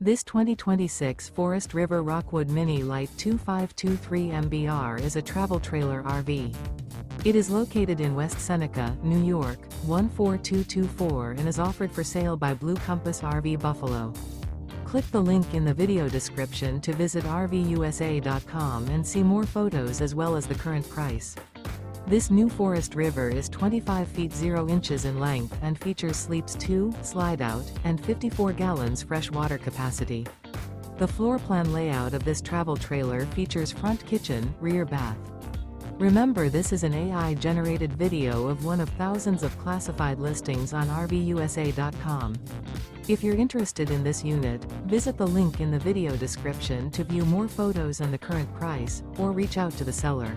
This 2026 Forest River Rockwood Mini Lite 2523 MBR is a travel trailer RV. It is located in West Seneca, New York, 14224 and is offered for sale by Blue Compass RV Buffalo. Click the link in the video description to visit RVUSA.com and see more photos as well as the current price. This new Forest River is 25 feet 0 inches in length and features sleeps 2, Slideout, and 54 gallons fresh water capacity. The floor plan layout of this travel trailer features front kitchen, rear bath. Remember, this is an AI-generated video of one of thousands of classified listings on RVUSA.com. If you're interested in this unit, visit the link in the video description to view more photos and the current price, or reach out to the seller.